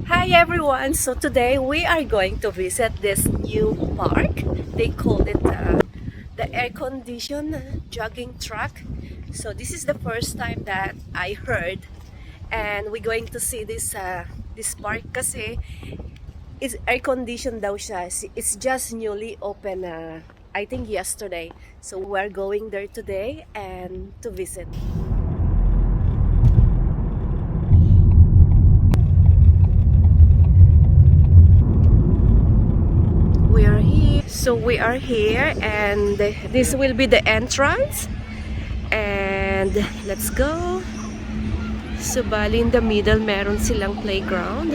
Hi everyone! So today we are going to visit this new park. They called it the air-conditioned jogging track. So this is the first time that I heard, and we're going to see this park kasi it's air-conditioned daw siya. It's just newly open I think yesterday. So we're going there today and to visit. So we are here and this will be the entrance, and let's go. So bali in the middle meron silang playground.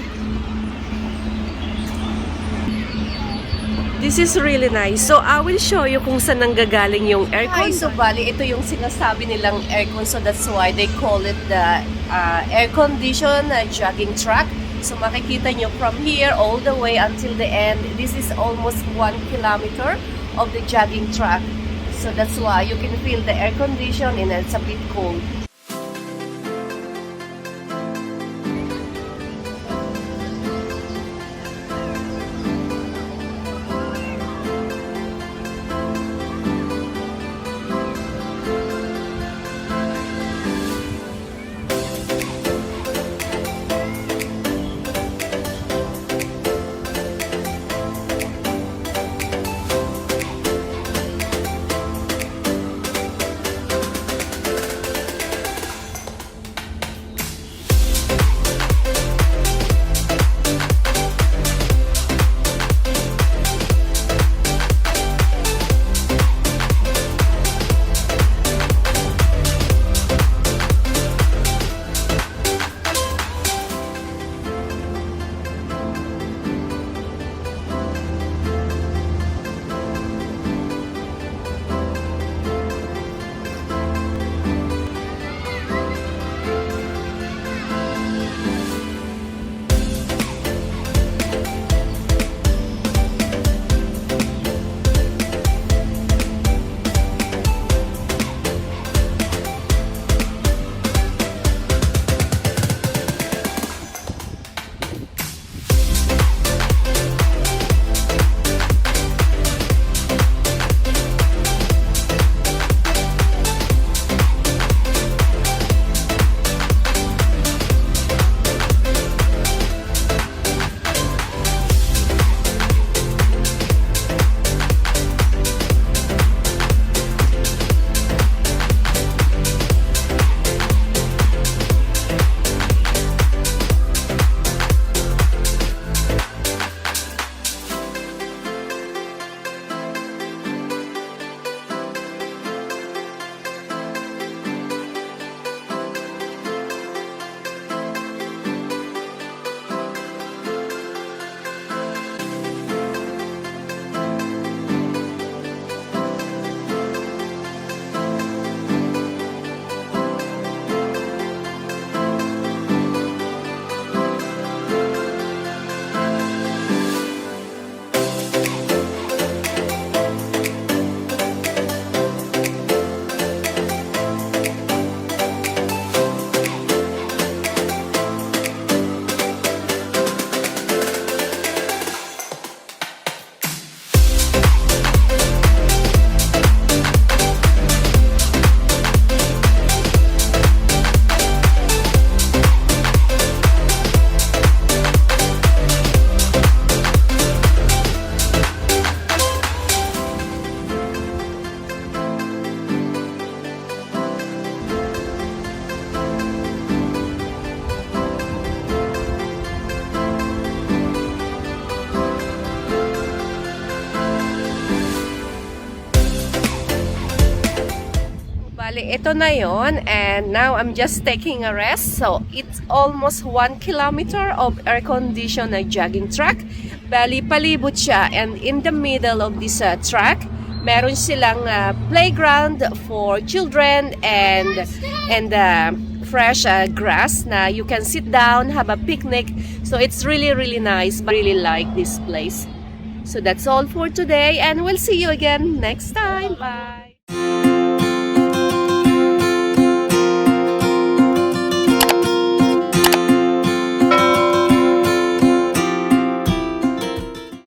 This is really nice. So I will show you kung saan nanggagaling yung aircon. So bali ito yung sinasabi nilang aircon, so that's why they call it the air-conditioned jogging track. So makikita nyo from here all the way until the end. This is almost 1 kilometer of the jogging track. So that's why you can feel the air condition and it's a bit cold. Bali, ito na yon, and now I'm just taking a rest. So it's almost 1 kilometer of air-conditioned jogging track. Bali, palibot siya, and in the middle of this track, meron silang playground for children and fresh grass na you can sit down, have a picnic. So it's really nice. I really like this place. So that's all for today, and we'll see you again next time. Bye.